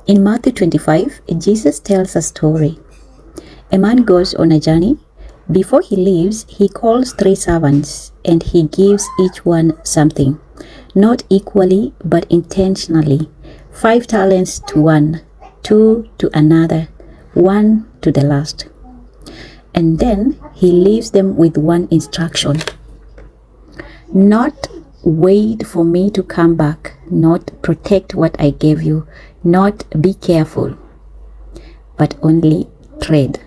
In Matthew 25, Jesus tells a story. A man goes on a journey. Before he leaves, he calls 3 servants and he gives each one something, not equally but intentionally. 5 talents to one, 2 to another, 1 to the last. And then he leaves them with one instruction. Not wait for me to come back, not protect what I gave you, not be careful, but only trade.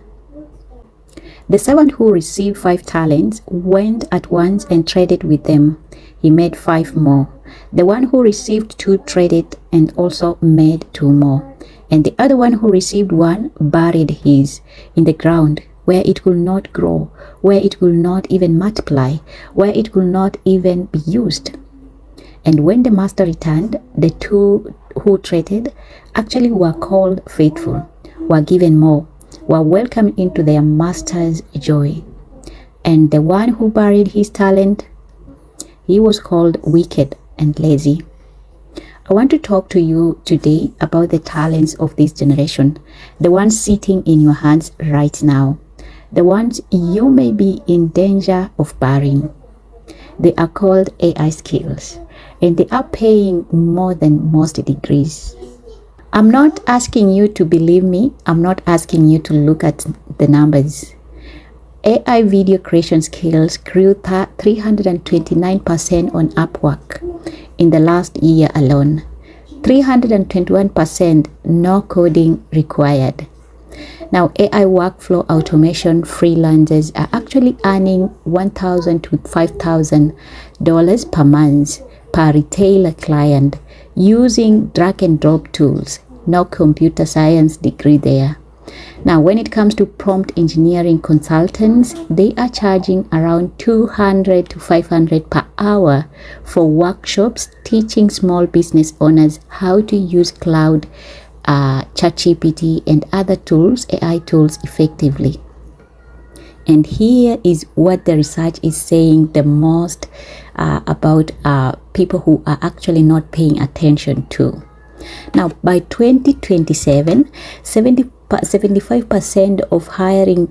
The servant who received 5 talents went at once and traded with them. He made 5 more. The one who received 2 traded and also made 2 more. And the other one who received 1 buried his in the ground, where it will not grow, where it will not even multiply, where it will not even be used. And when the master returned, the 2 who traded actually were called faithful, were given more, were welcomed into their master's joy. And the one who buried his talent, he was called wicked and lazy. I want to talk to you today about the talents of this generation, the ones sitting in your hands right now, the ones you may be in danger of burying. They are called AI skills, and they are paying more than most degrees. I'm not asking you to believe me. I'm not asking you to look at the numbers. AI video creation skills grew 329% on Upwork in the last year alone. 321% no coding required. Now, AI workflow automation freelancers are actually earning $1,000 to $5,000 per month per retailer client using drag and drop tools. No computer science degree there. Now, when it comes to prompt engineering consultants, they are charging around $200 to $500 per hour for workshops teaching small business owners how to use Claude, ChatGPT, and other tools, AI tools, effectively. And here is what the research is saying the most about people who are actually not paying attention to. Now, by 2027, 75% of hiring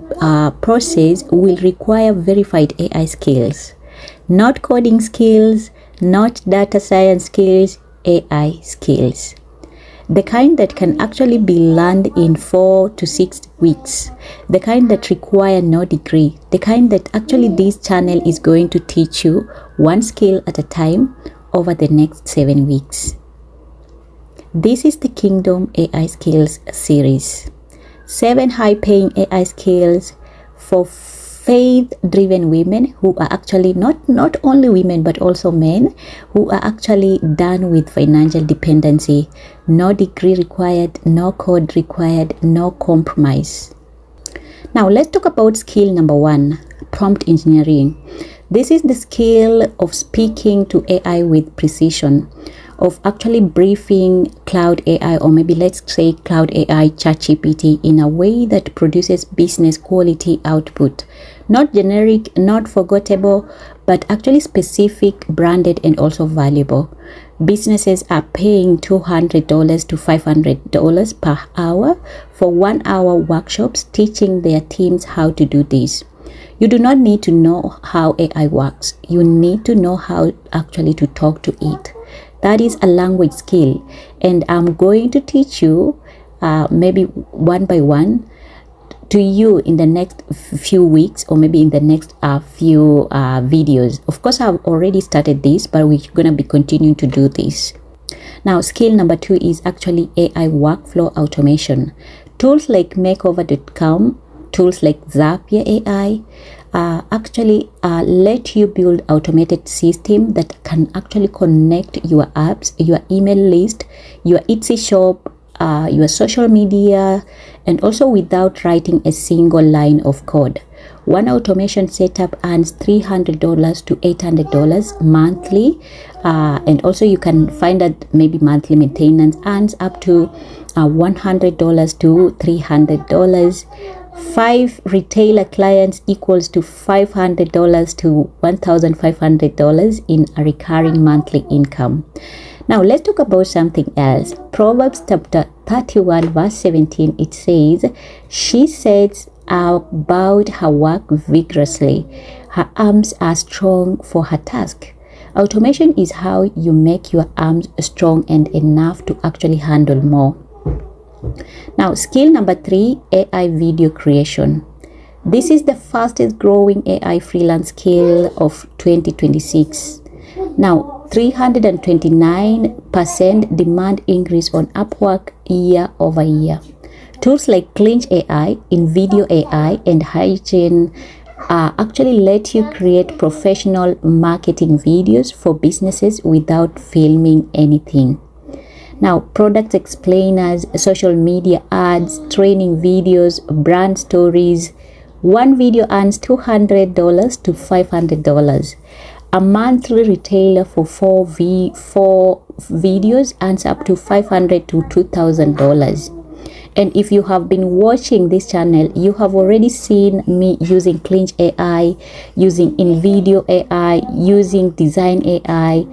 process will require verified AI skills, not coding skills, not data science skills, AI skills. The kind that can actually be learned in 4 to 6 weeks, the kind that require no degree, the kind that actually this channel is going to teach you one skill at a time over the next 7 weeks. This is the Kingdom AI Skills series. 7 high-paying AI skills for faith-driven women who are actually not only women but also men who are actually done with financial dependency. No degree required, no code required, no compromise. Now let's talk about skill number 1, prompt engineering. This is the skill of speaking to AI with precision, of actually briefing Cloud AI, or maybe let's say Cloud AI ChatGPT, in a way that produces business quality output. Not generic, not forgettable, but actually specific, branded, and also valuable. Businesses are paying $200 to $500 per hour for 1-hour workshops teaching their teams how to do this. You do not need to know how AI works. You need to know how actually to talk to it. That is a language skill, and I'm going to teach you maybe one by one to you in the next few weeks, or maybe in the next few videos. Of course, I've already started this, but we're going to be continuing to do this. Now, skill number 2 is actually AI workflow automation. Tools like makeover.com, tools like Zapier AI, actually let you build automated system that can actually connect your apps, your email list, your Etsy shop, your social media, and also without writing a single line of code. One automation setup earns $300 to $800 monthly, and also you can find that maybe monthly maintenance earns up to $100 to $300. 5 retailer clients equals to $500 to $1,500 in a recurring monthly income. Now let's talk about something else. Proverbs chapter 31 verse 17, it says, she sets about her work vigorously. Her arms are strong for her task. Automation is how you make your arms strong and enough to actually handle more. Now, skill number 3, AI video creation. This is the fastest growing AI freelance skill of 2026. Now, 329% demand increase on Upwork year over year. Tools like Clinch AI, InVideo AI, and Hygiene actually let you create professional marketing videos for businesses without filming anything. Now, product explainers, social media ads, training videos, brand stories. One video earns $200 to $500. A monthly retailer for 4 videos earns up to $500 to $2,000. And if you have been watching this channel, you have already seen me using Clinch AI, using InVideo AI, using Design AI.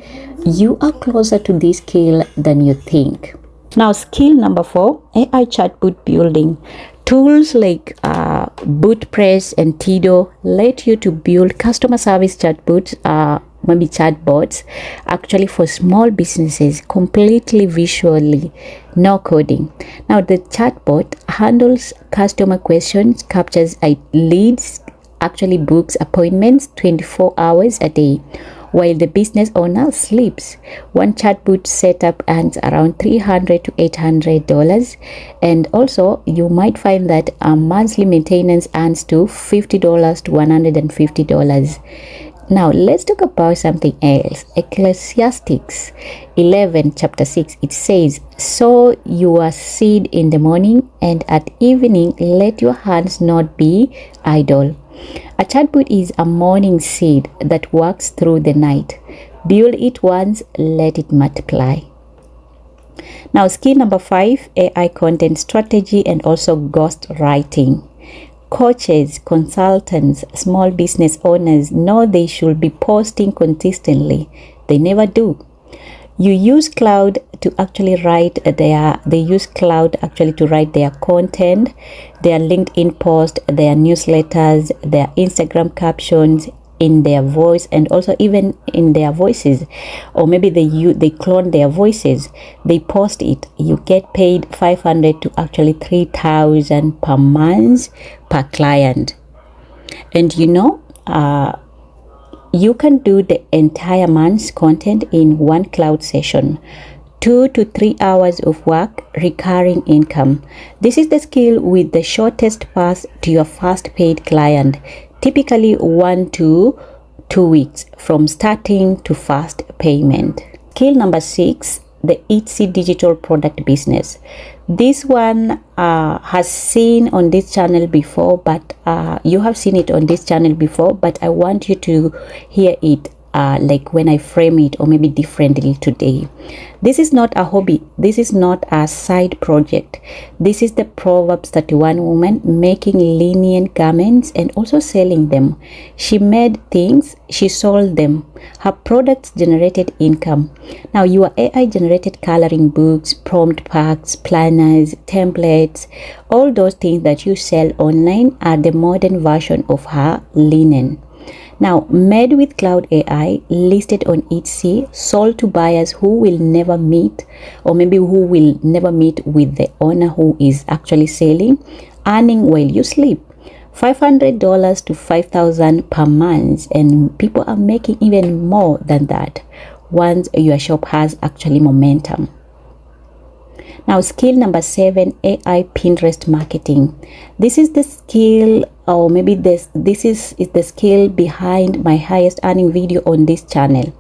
You are closer to this skill than you think. Now, skill number 4, AI chatbot building. Tools like Bootpress and Tido let you to build customer service chatbots, maybe chatbots, actually for small businesses, completely visually, no coding. Now, the chatbot handles customer questions, captures leads, actually books appointments 24 hours a day, while the business owner sleeps. One chatbot setup earns around $300 to $800, and also you might find that a monthly maintenance earns to $50 to $150. Now, let's talk about something else. Ecclesiastes 11 chapter 6, it says, sow your seed in the morning, and at evening let your hands not be idle. A chatbot is a morning seed that works through the night. Build it once, let it multiply. Now, skill number 5, AI content strategy and also ghost writing. Coaches, consultants, small business owners know they should be posting consistently. They never do. You use Claude to actually write their content, their LinkedIn post, their newsletters, their Instagram captions, in their voice, and also even in their voices, or maybe they clone their voices, they post it. You get paid $500 to actually $3,000 per month per client. And you can do the entire month's content in one cloud session. 2 to 3 hours of work, recurring income. This is the skill with the shortest path to your first paid client, typically 1 to 2 weeks from starting to first payment. Skill number 6, the Etsy digital product business. This one has seen on this channel before, but you have seen it on this channel before, but I want you to hear it like when I frame it, or maybe differently today. This is not a hobby. This is not a side project. This is the Proverbs 31 woman making linen garments and also selling them. She made things, she sold them. Her products generated income. Now, your AI generated coloring books, prompt packs, planners, templates, all those things that you sell online are the modern version of her linen. Now, made with Cloud AI, listed on Etsy, sold to buyers who will never meet, or maybe who will never meet with the owner who is actually selling, earning while you sleep. $500 to $5,000 per month, and people are making even more than that once your shop has actually momentum. Now, skill number 7, AI Pinterest marketing. This is the skill, or maybe this is the skill behind my highest earning video on this channel.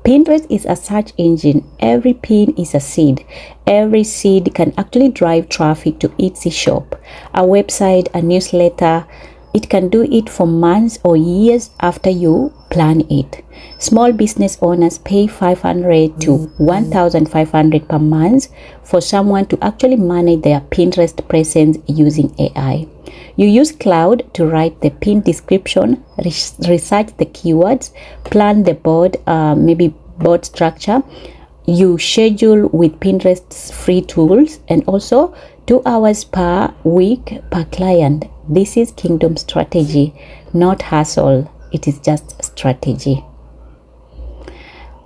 Pinterest is a search engine. Every pin is a seed. Every seed can actually drive traffic to Etsy shop, a website, a newsletter. It can do it for months or years after you plan it. Small business owners pay $500 to $1,500 per month for someone to actually manage their Pinterest presence using AI. You use Claude to write the pin description, research the keywords, plan the board, maybe board structure, you schedule with Pinterest's free tools, and also 2 hours per week per client. This is kingdom strategy, not hustle. It is just strategy.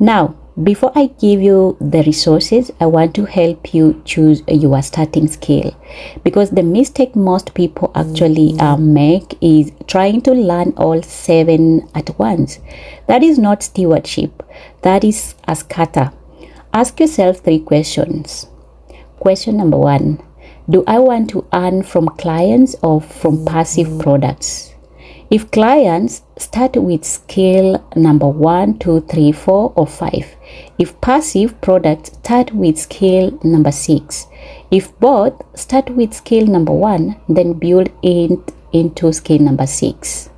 Now, before I give you the resources, I want to help you choose your starting skill, because the mistake most people actually make is trying to learn all 7 at once. That is not stewardship. That is a scatter. Ask yourself 3 questions. Question number 1, do I want to earn from clients or from passive products? If clients, start with skill number 1, 2, 3, 4, or 5. If passive products, start with skill number 6. If both, start with skill number 1, then build into skill number 6.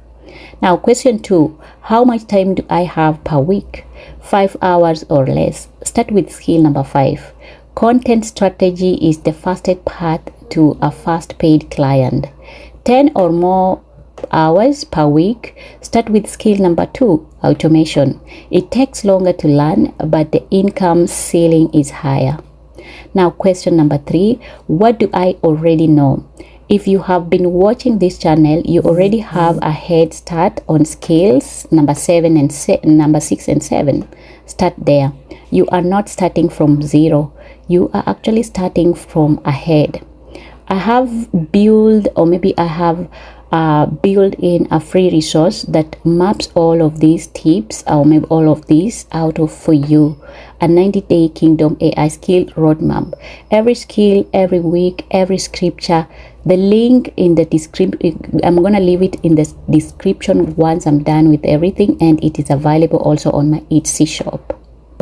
Now, question 2, how much time do I have per week? 5 hours or less. Start with skill number 5. Content strategy is the fastest path to a fast paid client. 10 or more hours per week. Start with skill number 2, automation. It takes longer to learn, but the income ceiling is higher. Now, question number 3, what do I already know? If you have been watching this channel, you already have a head start on skills number 7 and number 6 and 7. Start there. You are not starting from zero. You are actually starting from ahead. I have built, or maybe I have build in a free resource that maps all of these tips, or maybe all of these out of for you, a 90-day kingdom AI skill roadmap. Every skill, every week, every scripture. The link in the description, I'm gonna leave it in the description once I'm done with everything, and it is available also on my Etsy shop.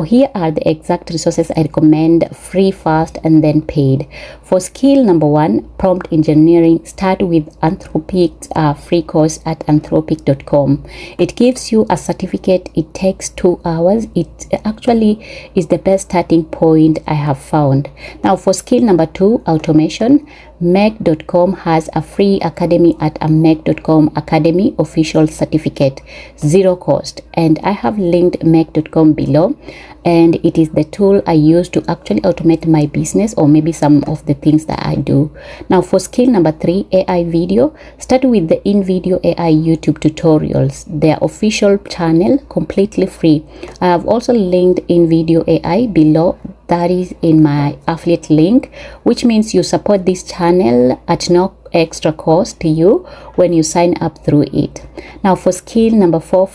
Here are the exact resources I recommend, free, fast, and then paid. For skill number 1, prompt engineering, start with Anthropic's free course at anthropic.com. It gives you a certificate. It takes 2 hours. It actually is the best starting point I have found. Now, for skill number 2, automation, Meg.com has a free academy at a Meg.com Academy official certificate, 0 cost, and I have linked Meg.com below, and it is the tool I use to actually automate my business, or maybe some of the things that I do. Now, for skill number 3, AI video, start with the InVideo AI YouTube tutorials, their official channel, completely free. I have also linked InVideo AI below. That is in my affiliate link, which means you support this channel at no extra cost to you when you sign up through it. Now, for skill number 4,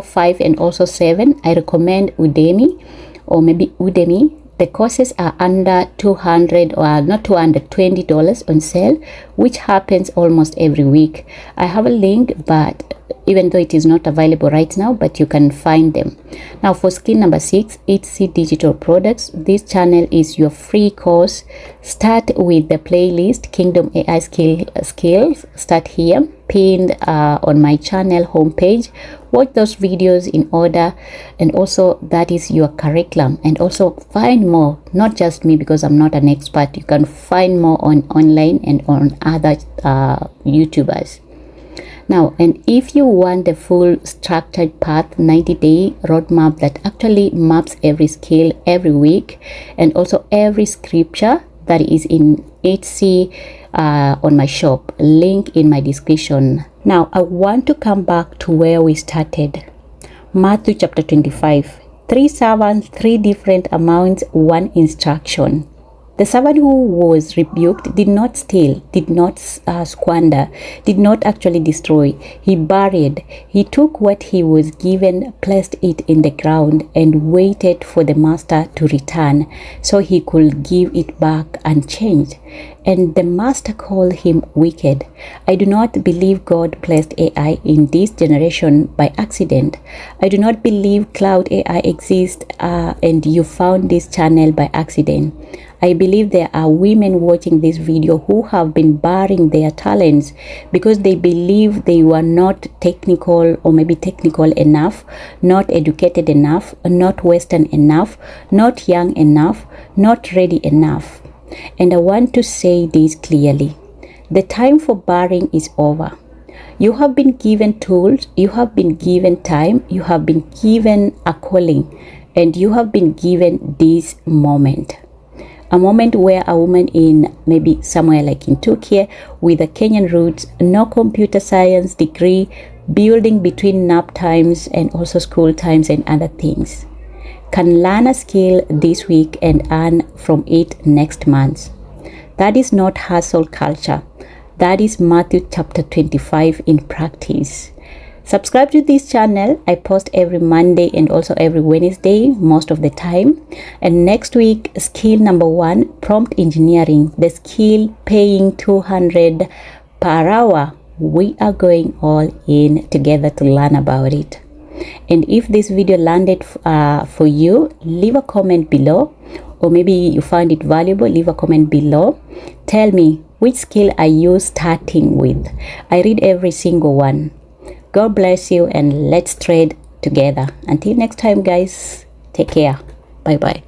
5, and also 7, I recommend Udemy, or maybe Udemy. The courses are under $200 or not $220 on sale, which happens almost every week. I have a link, but even though it is not available right now, but you can find them. Now, for skill number 6, Etsy digital products. This channel is your free course. Start with the playlist Kingdom AI skills. Start here, pinned on my channel homepage. Watch those videos in order, and also that is your curriculum. And also find more, not just me, because I'm not an expert. You can find more online and on other YouTubers. Now, and if you want the full structured path 90-day roadmap that actually maps every skill every week, and also every scripture, that is in Etsy on my shop, link in my description. Now, I want to come back to where we started. Matthew chapter 25. 3 servants, 3 different amounts, 1 instruction. The servant who was rebuked did not steal, did not squander, did not actually destroy. He buried. He took what he was given, placed it in the ground, and waited for the master to return so he could give it back unchanged. And the master called him wicked. I do not believe God placed AI in this generation by accident. I do not believe Claude AI exists and you found this channel by accident. I believe there are women watching this video who have been burying their talents because they believe they were not technical, or maybe technical enough, not educated enough, not Western enough, not young enough, not ready enough. And I want to say this clearly. The time for burying is over. You have been given tools, you have been given time, you have been given a calling. and you have been given this moment. A moment where a woman in maybe somewhere like in Turkey with a Kenyan roots, no computer science degree, building between nap times and also school times and other things, can learn a skill this week and earn from it next month. That is not hustle culture. That is Matthew chapter 25 in practice. Subscribe to this channel. I post every Monday and also every Wednesday most of the time. And next week, skill number 1, prompt engineering, the skill paying 200 per hour. We are going all in together to learn about it. And if this video landed for you, leave a comment below, or maybe you found it valuable, leave a comment below. Tell me, which skill are you starting with? I read every single one. God bless you, and let's trade together. Until next time, guys, take care. Bye bye.